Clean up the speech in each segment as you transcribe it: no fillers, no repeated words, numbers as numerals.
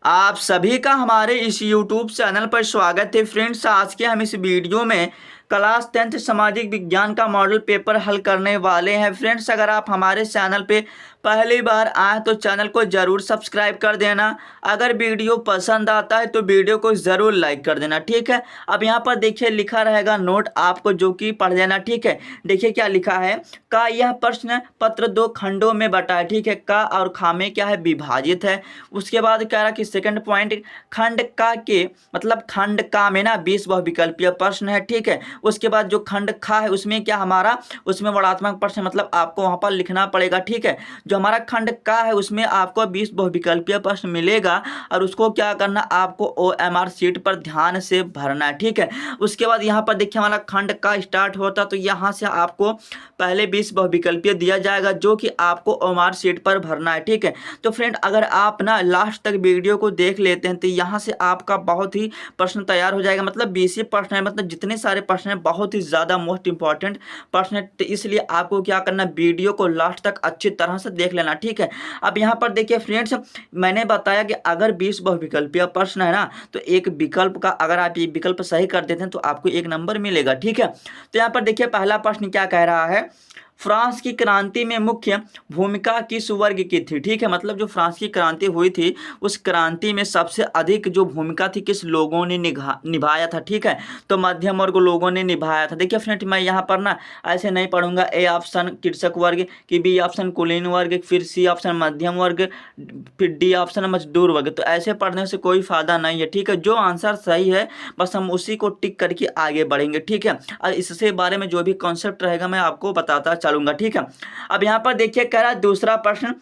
आप सभी का हमारे इस YouTube चैनल पर स्वागत है फ्रेंड्स। आज के हम इस वीडियो में क्लास 10th सामाजिक विज्ञान का मॉडल पेपर हल करने वाले हैं। फ्रेंड्स, अगर आप हमारे चैनल पे पहली बार आए तो चैनल को ज़रूर सब्सक्राइब कर देना। अगर वीडियो पसंद आता है तो वीडियो को ज़रूर लाइक कर देना, ठीक है। अब यहाँ पर देखिए लिखा रहेगा नोट, आपको जो कि पढ़ लेना, ठीक है। देखिए क्या लिखा है। का यह प्रश्न पत्र दो खंडों में बटा है, ठीक है। का और खा में क्या है, विभाजित है। उसके बाद कह रहा कि सेकंड पॉइंट, खंड का के मतलब खंड का में ना 20 बहुविकल्पीय प्रश्न है, ठीक है। उसके बाद जो खंड खा है उसमें क्या हमारा, उसमें वर्णात्मक प्रश्न मतलब आपको वहां पर लिखना पड़ेगा, ठीक है। जो हमारा खंड का है उसमें आपको 20 बहुविकल्पीय प्रश्न मिलेगा और उसको क्या करना, आपको OMR शीट पर ध्यान से भरना है, ठीक है। उसके बाद यहाँ पर देखिए हमारा खंड का स्टार्ट होता तो यहाँ से आपको पहले 20 बहुविकल्पीय दिया जाएगा जो कि आपको OMR शीट पर भरना है, ठीक है। तो फ्रेंड, अगर आप ना लास्ट तक वीडियो को देख लेते हैं तो यहाँ से आपका बहुत ही प्रश्न तैयार हो जाएगा। मतलब 20 प्रश्न है, मतलब जितने सारे प्रश्न हैं बहुत ही ज़्यादा मोस्ट इंपॉर्टेंट प्रश्न है। तो इसलिए आपको क्या करना, वीडियो को लास्ट तक अच्छी तरह से देख लेना, ठीक है। अब यहाँ पर देखिए फ्रेंड्स, मैंने बताया कि अगर 20 बहुविकल्पीय प्रश्न है ना तो एक विकल्प का अगर आप ये विकल्प सही कर देते हैं तो आपको 1 नंबर मिलेगा, ठीक है। तो यहाँ पर देखिए पहला प्रश्न क्या कह रहा है, फ्रांस की क्रांति में मुख्य भूमिका किस वर्ग की थी, ठीक है। मतलब जो फ्रांस की क्रांति हुई थी उस क्रांति में सबसे अधिक जो भूमिका थी किस लोगों ने निभाया था, ठीक है। तो मध्यम वर्ग लोगों ने निभाया था। देखिए फ्रेंड, मैं यहाँ पर ना ऐसे नहीं पढ़ूंगा। ए ऑप्शन कृषक वर्ग की, बी ऑप्शन कुलीन वर्ग, फिर सी ऑप्शन मध्यम वर्ग, फिर डी ऑप्शन मजदूर वर्ग। तो ऐसे पढ़ने से कोई फायदा नहीं है, ठीक है। जो आंसर सही है बस हम उसी को टिक करके आगे बढ़ेंगे, ठीक है। और इससे बारे में जो भी कॉन्सेप्ट रहेगा मैं आपको बताता चलूंगा, ठीक है। अब यहाँ पर देखिए कह रहा है दूसरा प्रश्न,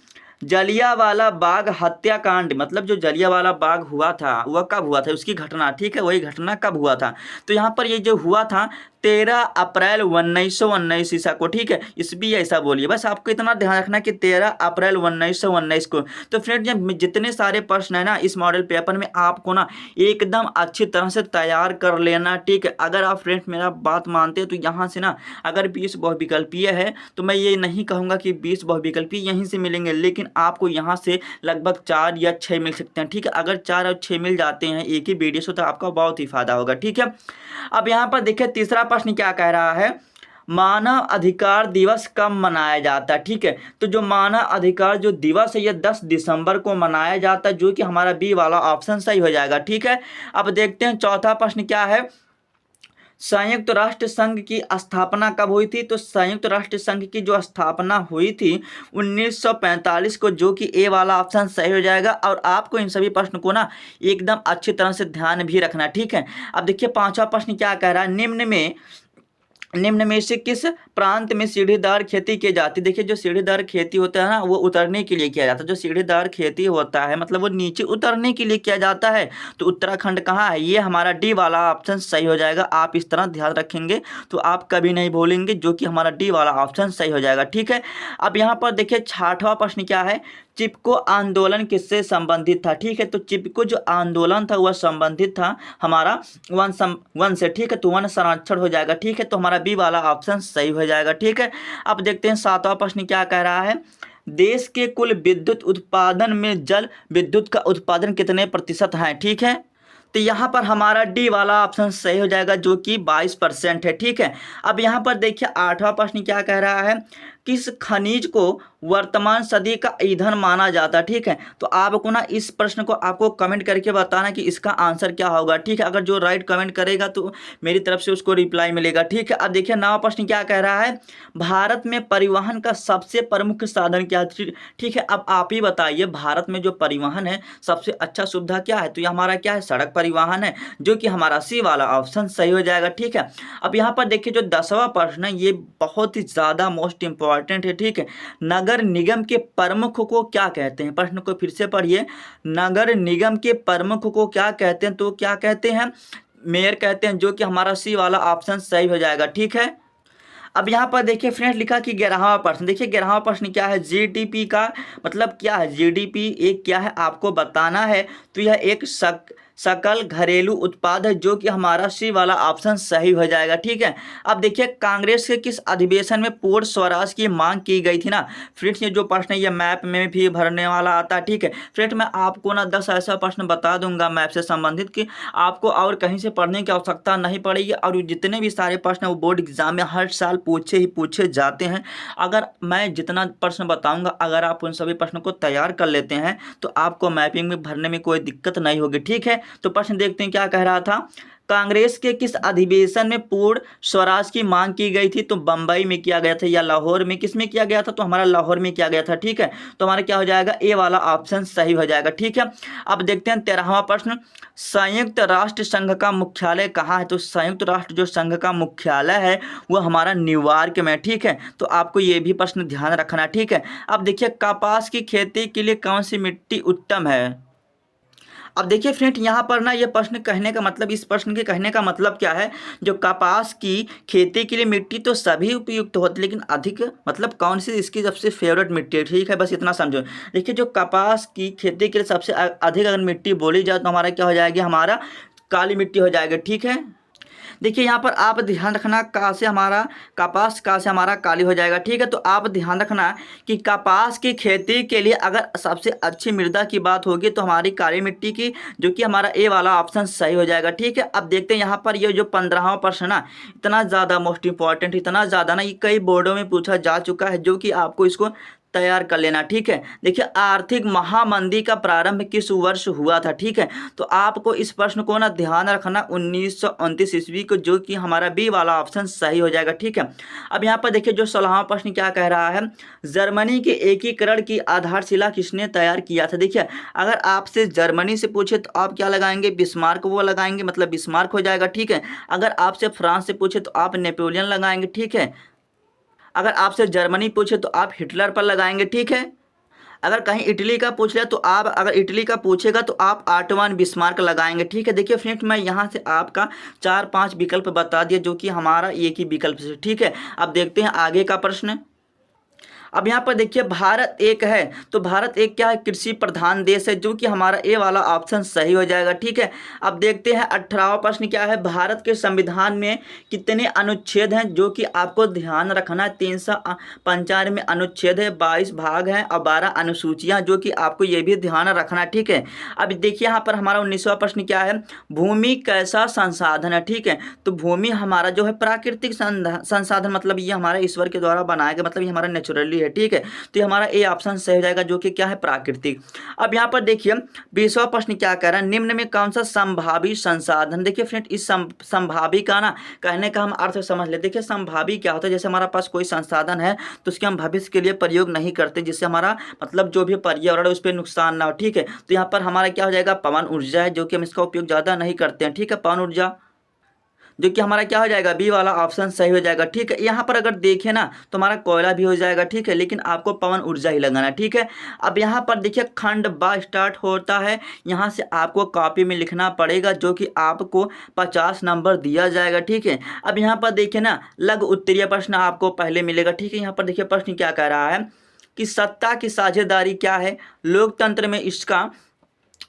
जलियांवाला बाग हत्याकांड मतलब जो जलियांवाला बाग हुआ था वह कब हुआ था, उसकी घटना, ठीक है। वही घटना कब हुआ था। तो यहाँ पर ये जो हुआ था 13 अप्रैल 1919 ईसा को, ठीक है। इस भी ऐसा बोलिए, बस आपको इतना ध्यान रखना कि 13 अप्रैल 1919 को। तो फ्रेंड, जब जितने सारे प्रश्न है ना इस मॉडल पेपर में आपको ना एकदम अच्छी तरह से तैयार कर लेना, ठीक है। अगर आप फ्रेंड्स मेरा बात मानते हैं तो यहाँ से ना अगर 20 बहुविकल्पीय है तो मैं ये नहीं कहूँगा कि 20 बहुविकल्पीय यहीं से मिलेंगे, लेकिन आपको यहाँ से लगभग 4 या 6 मिल सकते हैं, ठीक है। अगर 4 और 6 मिल जाते हैं एक ही वीडियो से तो आपका बहुत ही फायदा होगा, ठीक है। अब यहाँ पर देखिए तीसरा प्रश्न क्या कह रहा है, मानव अधिकार दिवस कब मनाया जाता है, ठीक है। तो जो मानव अधिकार जो दिवस है ये 10 दिसंबर को मनाया जाता है, जो कि हमारा बी वाला ऑप्शन सही हो जाएगा, ठीक है। अब देखते हैं चौथा प्रश्न क्या है, संयुक्त राष्ट्र संघ की स्थापना कब हुई थी। तो संयुक्त राष्ट्र संघ की जो स्थापना हुई थी 1945 को, जो कि ए वाला ऑप्शन सही हो जाएगा। और आपको इन सभी प्रश्न को ना एकदम अच्छी तरह से ध्यान भी रखना, ठीक है। अब देखिए पांचवा प्रश्न क्या कह रहा है, निम्न में से किस प्रांत में सीढ़ीदार खेती की जाती है। देखिए जो सीढ़ीदार खेती होता है ना वो उतरने के लिए किया जाता है। जो सीढ़ीदार खेती होता है मतलब वो नीचे उतरने के लिए किया जाता है। तो उत्तराखंड कहाँ है, ये हमारा डी वाला ऑप्शन सही हो जाएगा। आप इस तरह ध्यान रखेंगे तो आप कभी नहीं भूलेंगे, जो कि हमारा डी वाला ऑप्शन सही हो जाएगा, ठीक है। अब यहाँ पर देखिए छठवां प्रश्न क्या है, चिपको आंदोलन किससे संबंधित था, ठीक है। तो चिपको जो आंदोलन था वह संबंधित था हमारा वन से, ठीक है। तो वन संरक्षण हो जाएगा, ठीक है। तो हमारा बी वाला ऑप्शन सही हो जाएगा, ठीक है। अब देखते हैं सातवां प्रश्न क्या कह रहा है, देश के कुल विद्युत उत्पादन में जल विद्युत का उत्पादन कितने प्रतिशत है, ठीक है। तो यहाँ पर हमारा डी वाला ऑप्शन सही हो जाएगा जो कि 22% है, ठीक है। अब यहाँ पर देखिए आठवां प्रश्न क्या कह रहा है, किस खनिज को वर्तमान सदी का ईंधन माना जाता है, ठीक है। तो आपको ना इस प्रश्न को आपको कमेंट करके बताना कि इसका आंसर क्या होगा, ठीक है। अगर जो राइट कमेंट करेगा तो मेरी तरफ से उसको रिप्लाई मिलेगा, ठीक है। अब देखिए नवा प्रश्न क्या कह रहा है, भारत में परिवहन का सबसे प्रमुख साधन क्या है, ठीक है। अब आप ही बताइए भारत में जो परिवहन है सबसे अच्छा सुविधा क्या है। तो ये हमारा क्या है, सड़क परिवहन है, जो कि हमारा सी वाला ऑप्शन सही हो जाएगा, ठीक है। अब यहाँ पर देखिए जो 10वां प्रश्न है ये बहुत ही ज़्यादा मोस्ट इंपॉर्टेंट है, ठीक है। नगर निगम के प्रमुख को क्या कहते हैं, प्रश्न को फिर से पढ़िए, नगर निगम के प्रमुख को क्या कहते हैं। तो क्या कहते हैं, मेयर कहते हैं, जो कि हमारा सी वाला ऑप्शन सही हो जाएगा, ठीक है। अब यहाँ पर देखिए फ्रेंड लिखा कि 11वां प्रश्न, देखिए 11वां प्रश्न क्या है, जीडीपी का मतलब क्या है, जीडीपी एक क्या है आपको बताना है। तो यह एक सकल घरेलू उत्पाद है, जो कि हमारा सी वाला ऑप्शन सही हो जाएगा। ठीक है, अब देखिए कांग्रेस के किस अधिवेशन में पूर्ण स्वराज की मांग की गई थी ना फ्रेंड्स। ये जो प्रश्न है ये मैप में भी भरने वाला आता है। ठीक है फ्रेंड, मैं आपको ना 10 ऐसा प्रश्न बता दूंगा मैप से संबंधित कि आपको और कहीं से पढ़ने की आवश्यकता नहीं पड़ेगी, और जितने भी सारे प्रश्न वो बोर्ड एग्जाम में हर साल पूछे जाते हैं। अगर मैं जितना प्रश्न बताऊंगा, अगर आप उन सभी प्रश्नों को तैयार कर लेते हैं तो आपको मैपिंग में भरने में कोई दिक्कत नहीं होगी। ठीक है, तो प्रश्न देखते हैं क्या कह रहा था। कांग्रेस के किस अधिवेशन में पूर्ण स्वराज की मांग की गई थी? तो बंबई में किया गया था या लाहौर में, किस में किया गया था? तो हमारा लाहौर में किया गया था। ठीक है, तो हमारा क्या हो जाएगा, ए वाला ऑप्शन सही हो जाएगा। ठीक है, अब देखते हैं 13वां प्रश्न। संयुक्त राष्ट्र संघ का मुख्यालय कहाँ है? तो संयुक्त राष्ट्र जो संघ का मुख्यालय है वो हमारा न्यूयॉर्क में। ठीक है, तो आपको ये भी प्रश्न ध्यान रखना। ठीक है, अब देखिए कपास की खेती के लिए कौन सी मिट्टी उत्तम है? अब देखिए फ्रेंड, यहाँ पर ना ये प्रश्न कहने का मतलब, इस प्रश्न के कहने का मतलब क्या है, जो कपास की खेती के लिए मिट्टी तो सभी उपयुक्त होती है, लेकिन अधिक मतलब कौन सी इसकी सबसे फेवरेट मिट्टी है। ठीक है, बस इतना समझो। देखिए जो कपास की खेती के लिए सबसे अधिक अगर मिट्टी बोली जाए तो हमारा क्या हो जाएगी, हमारा काली मिट्टी हो जाएगा। ठीक है, देखिए यहाँ पर आप ध्यान रखना, का से हमारा कपास, का से हमारा काली हो जाएगा। ठीक है, तो आप ध्यान रखना कि कपास की खेती के लिए अगर सबसे अच्छी मृदा की बात होगी तो हमारी काली मिट्टी की, जो कि हमारा ए वाला ऑप्शन सही हो जाएगा। ठीक है, अब देखते हैं यहाँ पर ये जो 15वां प्रश्न ना, इतना ज़्यादा मोस्ट इंपॉर्टेंट, इतना ज़्यादा ना, ये कई बोर्डों में पूछा जा चुका है, जो कि आपको इसको तैयार कर लेना। ठीक है, देखिए आर्थिक महामंदी का प्रारंभ किस वर्ष हुआ था? ठीक है, तो आपको इस प्रश्न को ना ध्यान रखना 1929 ईस्वी को, जो कि हमारा बी वाला ऑप्शन सही हो जाएगा। ठीक है, अब यहाँ पर देखिए जो 16वां प्रश्न क्या कह रहा है, जर्मनी के एकीकरण की आधारशिला किसने तैयार किया था? देखिए अगर आपसे जर्मनी से पूछे तो आप क्या लगाएंगे, बिस्मार्क वो लगाएंगे, मतलब बिस्मार्क हो जाएगा। ठीक है, अगर आपसे फ्रांस से पूछे तो आप नेपोलियन लगाएंगे। ठीक है, अगर आपसे जर्मनी पूछे तो आप हिटलर पर लगाएंगे। ठीक है, अगर कहीं इटली का पूछ लिया तो आप, अगर इटली का पूछेगा तो आप आटवान बिस्मार्क लगाएंगे। ठीक है, देखिए फ्रेंड्स, मैं यहाँ से आपका 4-5 विकल्प बता दिया, जो कि हमारा एक ही विकल्प से। ठीक है, अब देखते हैं आगे का प्रश्न। अब यहाँ पर देखिए भारत एक है, तो भारत एक क्या है, कृषि प्रधान देश है, जो कि हमारा ए वाला ऑप्शन सही हो जाएगा। ठीक है, अब देखते हैं 18वां प्रश्न क्या है, भारत के संविधान में कितने अनुच्छेद हैं? जो कि आपको ध्यान रखना है, 395 अनुच्छेद है, 22 भाग हैं और 12 अनुसूचियां, जो कि आपको ये भी ध्यान रखना। ठीक है, अब देखिए यहाँ पर हमारा 19वां प्रश्न क्या है, भूमि कैसा संसाधन है? ठीक है, तो भूमि हमारा जो है प्राकृतिक संसाधन, मतलब ये हमारा ईश्वर के द्वारा बनाया गया, मतलब ये हमारा नेचुरली है। ठीक है, तो ये हमारा ए ऑप्शन सही हो जाएगा, जो कि क्या है, प्राकृतिक। अब यहाँ पर देखिए 20वां प्रश्न क्या कह रहा है, निम्न में कौन सा संभावी संसाधन? देखिए फ्रेंड, इस संभावी का ना कहने का हम अर्थ समझ ले। देखिए संभावी क्या होता है, जैसे हमारा पास कोई संसाधन है तो उसके हम भविष्य के लिए प्रयोग नहीं करते, जिससे हमारा मतलब जो भी पर्यावरण है उस पर नुकसान ना हो। ठीक है, तो यहाँ पर हमारा क्या हो जाएगा, पवन ऊर्जा है, जो कि हम इसका उपयोग ज़्यादा नहीं करते हैं। ठीक है, पवन ऊर्जा, जो कि हमारा क्या हो जाएगा, बी वाला ऑप्शन सही हो जाएगा। ठीक है, यहाँ पर अगर देखें ना तो हमारा कोयला भी हो जाएगा। ठीक है, लेकिन आपको पवन ऊर्जा ही लगाना। ठीक है, अब यहाँ पर देखिए खंड बा स्टार्ट होता है, यहाँ से आपको कॉपी में लिखना पड़ेगा, जो कि आपको 50 नंबर दिया जाएगा। ठीक है, अब यहाँ पर देखिए ना लघु उत्तरीय प्रश्न आपको पहले मिलेगा। ठीक है, यहाँ पर देखिए प्रश्न क्या कह रहा है कि सत्ता की साझेदारी क्या है, लोकतंत्र में इसका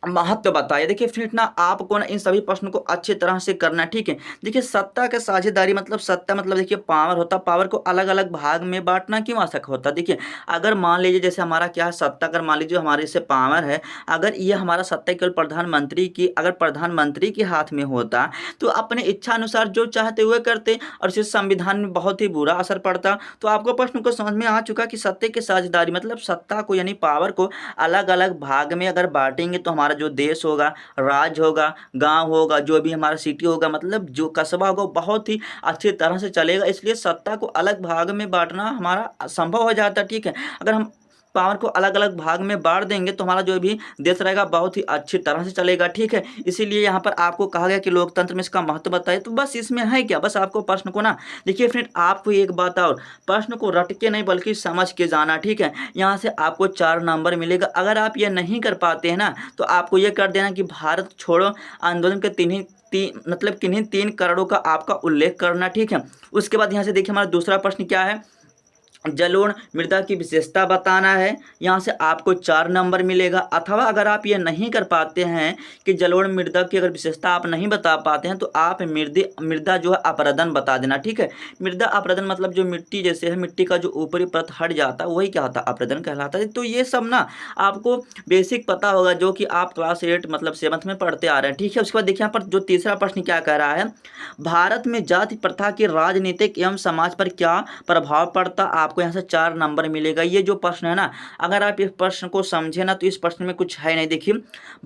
महत्व बताइए। देखिए फ्रेंड ना आपको ना इन सभी प्रश्नों को अच्छी तरह से करना है। ठीक है, देखिए सत्ता का साझेदारी मतलब, सत्ता मतलब देखिए पावर होता, पावर को अलग अलग भाग में बांटना क्यों आवश्यक होता। देखिए अगर मान लीजिए जैसे हमारा क्या है सत्ता, अगर मान लीजिए हमारे से पावर है, अगर ये हमारा सत्ता केवल प्रधानमंत्री की, अगर प्रधानमंत्री के हाथ में होता तो अपने इच्छा अनुसार जो चाहते हुए करते, और इससे संविधान में बहुत ही बुरा असर पड़ता। तो आपको प्रश्न को समझ में आ चुका कि सत्ता की साझेदारी मतलब सत्ता को यानी पावर को अलग अलग भाग में अगर बांटेंगे तो हमारा जो देश होगा, राज्य होगा, गांव होगा, जो भी हमारा सिटी होगा, मतलब जो कस्बा होगा, बहुत ही अच्छी तरह से चलेगा। इसलिए सत्ता को अलग भाग में बांटना हमारा संभव हो जाता है। ठीक है, अगर हम पावर को अलग अलग भाग में बांट देंगे तो हमारा जो भी देश रहेगा बहुत ही अच्छी तरह से चलेगा। ठीक है, इसीलिए यहाँ पर आपको कहा गया कि लोकतंत्र में इसका महत्व बताइए। तो बस इसमें है क्या, बस आपको प्रश्न को ना देखिए फ्रेंड, आपको एक बात और, प्रश्न को रट के नहीं बल्कि समझ के जाना। ठीक है, यहाँ से आपको 4 नंबर मिलेगा। अगर आप ये नहीं कर पाते हैं ना तो आपको ये कर देना कि भारत छोड़ो आंदोलन के मतलब किन्हीं 3 करोड़ों का आपका उल्लेख करना। ठीक है, उसके बाद यहाँ से देखिए हमारा दूसरा प्रश्न क्या है, जलोढ़ मृदा की विशेषता बताना है, यहाँ से आपको 4 नंबर मिलेगा। अथवा अगर आप ये नहीं कर पाते हैं कि जलोढ़ मृदा की अगर विशेषता आप नहीं बता पाते हैं तो आप मृदा जो है अपरदन बता देना, ठीक है। मृदा अपरदन मतलब जो मिट्टी जैसे है, मिट्टी का जो ऊपरी परत हट जाता है वही क्या होता है, अपरदन कहलाता है। तो ये सब ना आपको बेसिक पता होगा, जो कि आप क्लास 8 मतलब 7th में पढ़ते आ रहे हैं, ठीक है। उसके बाद देखिए यहाँ पर जो तीसरा प्रश्न क्या कह रहा है, भारत में जाति प्रथा के राजनीतिक एवं समाज पर क्या प्रभाव पड़ता। आपको यहाँ से 4 नंबर मिलेगा। ये जो प्रश्न है ना, अगर आप इस प्रश्न को समझे ना तो इस प्रश्न में कुछ है नहीं। देखिए,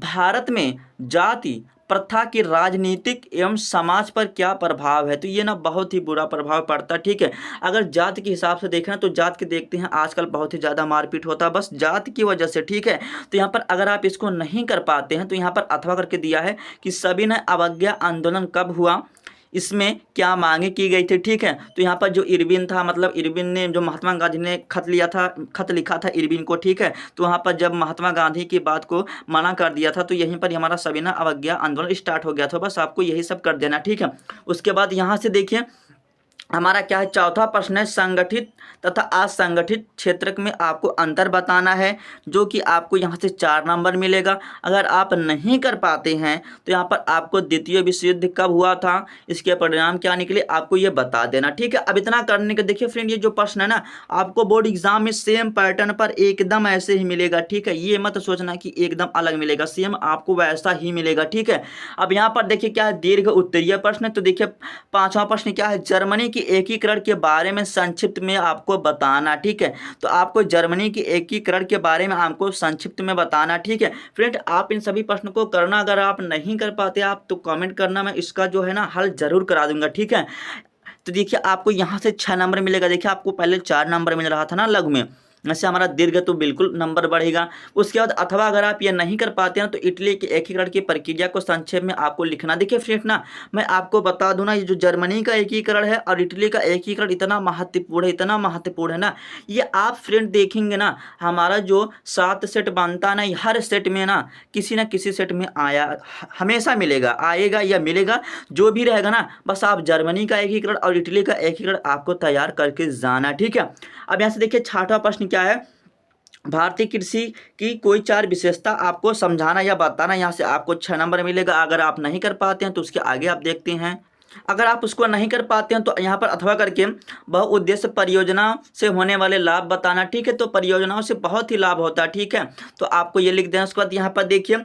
भारत में जाति प्रथा के राजनीतिक एवं समाज पर क्या प्रभाव है, तो ये ना बहुत ही बुरा प्रभाव पड़ता है, ठीक है। अगर जात के हिसाब से देखें तो जात के देखते हैं आजकल बहुत ही ज़्यादा मारपीट होता है बस जात की वजह से, ठीक है। तो यहाँ पर अगर आप इसको नहीं कर पाते हैं तो यहाँ पर अथवा करके दिया है कि सविनय अवज्ञा आंदोलन कब हुआ, इसमें क्या मांगे की गई थी, ठीक है। तो यहाँ पर जो इरविन था, मतलब इरविन ने, जो महात्मा गांधी ने खत लिखा था इरविन को, ठीक है। तो वहाँ पर जब महात्मा गांधी की बात को मना कर दिया था तो यहीं पर हमारा सविनय अवज्ञा आंदोलन स्टार्ट हो गया था। बस आपको यही सब कर देना, ठीक है। उसके बाद यहाँ से देखिए हमारा क्या है, चौथा प्रश्न है संगठित तथा असंगठित क्षेत्र में आपको अंतर बताना है, जो कि आपको यहाँ से 4 नंबर मिलेगा। अगर आप नहीं कर पाते हैं तो यहाँ पर आपको द्वितीय विश्व युद्ध कब हुआ था, इसके परिणाम क्या निकले, आपको ये बता देना, ठीक है। अब इतना करने के देखिए फ्रेंड, ये जो प्रश्न है ना आपको बोर्ड एग्जाम में सेम पैटर्न पर एकदम ऐसे ही मिलेगा, ठीक है। ये मत सोचना कि एकदम अलग मिलेगा, सेम आपको वैसा ही मिलेगा, ठीक है। अब यहाँ पर देखिए क्या है, दीर्घ उत्तरीय प्रश्न। तो देखिए 5वां प्रश्न क्या है, जर्मनी की एकीकरण के बारे में संक्षिप्त में आपको बताना, ठीक है। तो आपको जर्मनी की एकीकरण के बारे में आपको संक्षिप्त में बताना, ठीक है। फ्रेंड आप इन सभी प्रश्नों को करना, अगर आप नहीं कर पाते आप तो कमेंट करना, मैं इसका जो है ना हल जरूर करा दूंगा, ठीक है। तो देखिए आपको यहाँ से 6 नंबर मिलेगा। देखिए आपको पहले 4 नंबर मिल रहा था ना लघु में, ऐसे हमारा दीर्घ तो बिल्कुल नंबर बढ़ेगा। उसके बाद अथवा अगर आप ये नहीं कर पाते हैं तो इटली के एकीकरण की प्रक्रिया को संक्षेप में आपको लिखना। देखिए फ्रेंड ना मैं आपको बता दूं ना, ये जो जर्मनी का एकीकरण है और इटली का एकीकरण इतना महत्वपूर्ण है, इतना महत्वपूर्ण है ना, ये आप फ्रेंड देखेंगे ना हमारा जो 7 सेट बनता ना, हर सेट में ना किसी सेट में आया हमेशा मिलेगा, आएगा या मिलेगा, जो भी रहेगा ना, बस आप जर्मनी का एकीकरण और इटली का एकीकरण आपको तैयार करके जाना, ठीक है। अब यहाँ से देखिए 6वां प्रश्न क्या है, भारतीय कृषि की कोई 4 विशेषता आपको समझाना या बताना। यहाँ से आपको 6 नंबर मिलेगा। अगर आप नहीं कर पाते हैं तो उसके आगे आप देखते हैं। अगर आप उसको नहीं कर पाते हैं तो यहाँ पर अथवा करके बहुउद्देश्य परियोजना से होने वाले लाभ बताना, ठीक है। तो परियोजनाओं से बहुत ही लाभ होता है, ठीक है। तो आपको ये लिख देना। उसके बाद यहाँ पर देखिए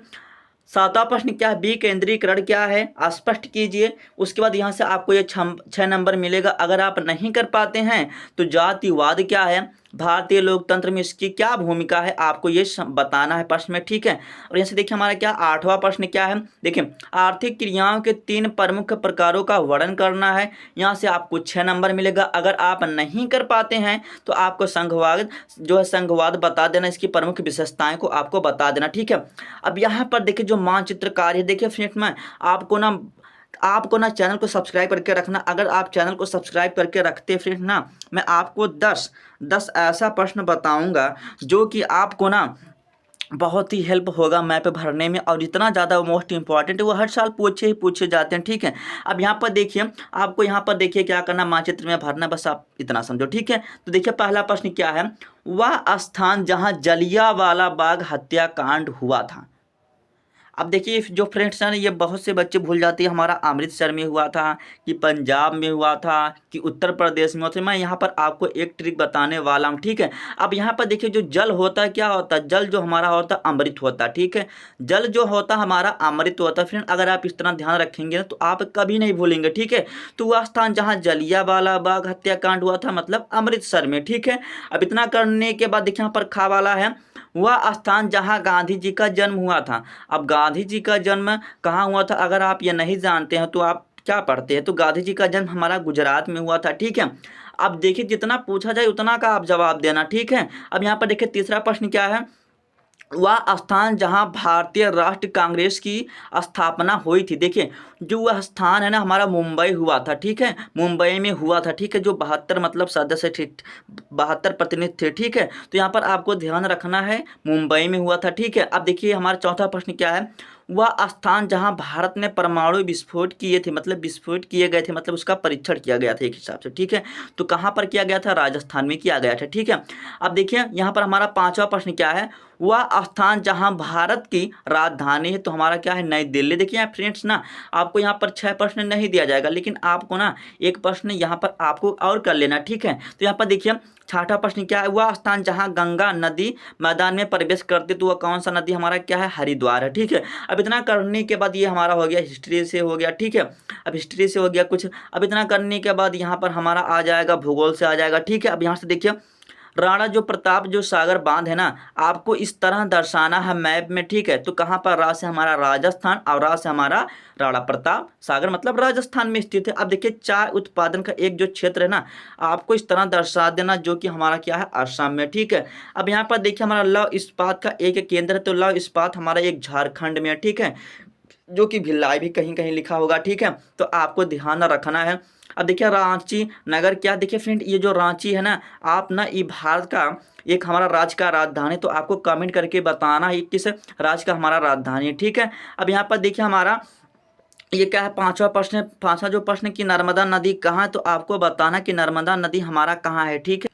7वां प्रश्न क्या है, विकेंद्रीकरण क्या है, स्पष्ट कीजिए। उसके बाद यहाँ से आपको ये 6 नंबर मिलेगा। अगर आप नहीं कर पाते हैं तो जातिवाद क्या है, भारतीय लोकतंत्र में इसकी क्या भूमिका है, आपको ये बताना है प्रश्न में, ठीक है। और यहाँ से देखिए हमारा क्या 8वां प्रश्न क्या है, देखिए आर्थिक क्रियाओं के 3 प्रमुख प्रकारों का वर्णन करना है। यहाँ से आपको 6 नंबर मिलेगा। अगर आप नहीं कर पाते हैं तो आपको संघवाद जो है संघवाद बता देना, इसकी प्रमुख विशेषताएं को आपको बता देना, ठीक है। अब यहाँ पर देखिए जो मानचित्र कार्य, देखिए फ्रेंड्स मैं आपको ना चैनल को सब्सक्राइब करके रखना। अगर आप चैनल को सब्सक्राइब करके रखते फ्रेंड ना, मैं आपको 10 ऐसा प्रश्न बताऊंगा जो कि आपको ना बहुत ही हेल्प होगा मैप भरने में, और इतना ज़्यादा मोस्ट इंपॉर्टेंट है, वो हर साल पूछे जाते हैं, ठीक है। अब यहाँ पर देखिए आपको यहाँ पर देखिए क्या करना, मानचित्र में भरना, बस आप इतना समझो, ठीक है। तो देखिए पहला प्रश्न क्या है, वह स्थान जहाँ जलियांवाला बाग हत्याकांड हुआ था। अब देखिए जो फ्रेंड्स हैं ये बहुत से बच्चे भूल जाते हैं, हमारा अमृतसर में हुआ था कि पंजाब में हुआ था कि उत्तर प्रदेश में हुआ था। मैं यहाँ पर आपको एक ट्रिक बताने वाला हूँ, ठीक है। अब यहाँ पर देखिए जो जल होता है क्या होता है, जल जो हमारा होता है अमृत होता है, ठीक है। जल जो होता है हमारा अमृत होता है फ्रेंड। अगर आप इस तरह ध्यान रखेंगे ना तो आप कभी नहीं भूलेंगे, ठीक है। तो वह स्थान जहाँ जलियांवाला बाग हत्याकांड हुआ था मतलब अमृतसर में, ठीक है। अब इतना करने के बाद देखिए यहाँ पर खा वाला है, वह स्थान जहां गांधी जी का जन्म हुआ था। अब गांधी जी का जन्म कहाँ हुआ था, अगर आप ये नहीं जानते हैं तो आप क्या पढ़ते हैं, तो गांधी जी का जन्म हमारा गुजरात में हुआ था, ठीक है। अब देखिए जितना पूछा जाए उतना का आप जवाब देना, ठीक है। अब यहाँ पर देखिए तीसरा प्रश्न क्या है, वह स्थान जहां भारतीय राष्ट्र कांग्रेस की स्थापना हुई थी। देखिए जो वह स्थान है ना हमारा मुंबई हुआ था, ठीक है, मुंबई में हुआ था, ठीक है। जो 72 मतलब सदस्य थे, 72 प्रतिनिधि थे, ठीक है। तो यहाँ पर आपको ध्यान रखना है मुंबई में हुआ था, ठीक है। अब देखिए हमारा चौथा प्रश्न क्या है, वह स्थान जहां भारत ने परमाणु विस्फोट किए थे, मतलब विस्फोट किए गए थे, मतलब उसका परीक्षण किया गया था एक हिसाब से, ठीक है। तो कहाँ पर किया गया था? राजस्थान में किया गया था, ठीक है। अब देखिए यहाँ पर हमारा 5वां प्रश्न क्या है? वह स्थान जहां भारत की राजधानी है, तो हमारा क्या है? नई दिल्ली। देखिए यहाँ फ्रेंड्स ना, आपको यहाँ पर 6 प्रश्न नहीं दिया जाएगा, लेकिन आपको ना एक प्रश्न यहाँ पर आपको और कर लेना, ठीक है। तो यहाँ पर देखिए 6वां प्रश्न क्या है? वह स्थान जहां गंगा नदी मैदान में प्रवेश करती, तो वह कौन सा नदी हमारा क्या है? हरिद्वार है, ठीक है। अब इतना करने के बाद ये हमारा हो गया हिस्ट्री से हो गया, ठीक है। अब हिस्ट्री से हो गया कुछ। अब इतना करने के बाद यहाँ पर हमारा आ जाएगा भूगोल से आ जाएगा, ठीक है। अब यहाँ से देखिए राणा जो प्रताप जो सागर बांध है ना, आपको इस तरह दर्शाना है मैप में, ठीक है। तो कहाँ पर? रा से हमारा राजस्थान और रा से हमारा राणा प्रताप सागर, मतलब राजस्थान में स्थित है। अब देखिए चाय उत्पादन का एक जो क्षेत्र है ना, आपको इस तरह दर्शा देना, जो कि हमारा क्या है? असम में, ठीक है। अब यहाँ पर देखिए हमारा लौह इस्पात का एक केंद्र है, तो लौह इस्पात हमारा एक झारखंड में है, ठीक है, जो कि भिलाई भी कहीं कहीं लिखा होगा, ठीक है। तो आपको ध्यान रखना है। अब देखिए रांची नगर क्या? देखिए फ्रेंड ये जो रांची है ना, आप ना ये भारत का एक हमारा राज्य का राजधानी, तो आपको कमेंट करके बताना ये किस राज्य का हमारा राजधानी है, ठीक है। अब यहाँ पर देखिए हमारा ये क्या है? 5वां प्रश्न, 5वां जो प्रश्न कि नर्मदा नदी कहाँ है, तो आपको बताना कि नर्मदा नदी हमारा कहाँ है, ठीक है।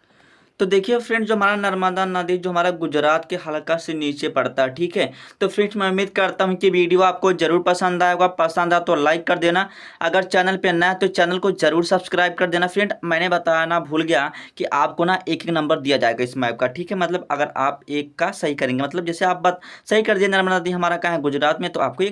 तो देखिए फ्रेंड्स जो हमारा नर्मदा नदी जो हमारा गुजरात के हल्का से नीचे पड़ता है, ठीक है। तो फ्रेंड्स मैं उम्मीद करता हूँ कि वीडियो आपको जरूर पसंद आएगा, पसंद आया तो लाइक कर देना, अगर चैनल पे नया है तो चैनल को जरूर सब्सक्राइब कर देना। फ्रेंड मैंने बताया ना, भूल गया कि आपको ना एक एक नंबर दिया जाएगा इस मैप का, ठीक है। मतलब अगर आप एक का सही करेंगे, मतलब जैसे आप बात सही कर दिए नर्मदा नदी हमारा कहाँ है? गुजरात में, तो आपको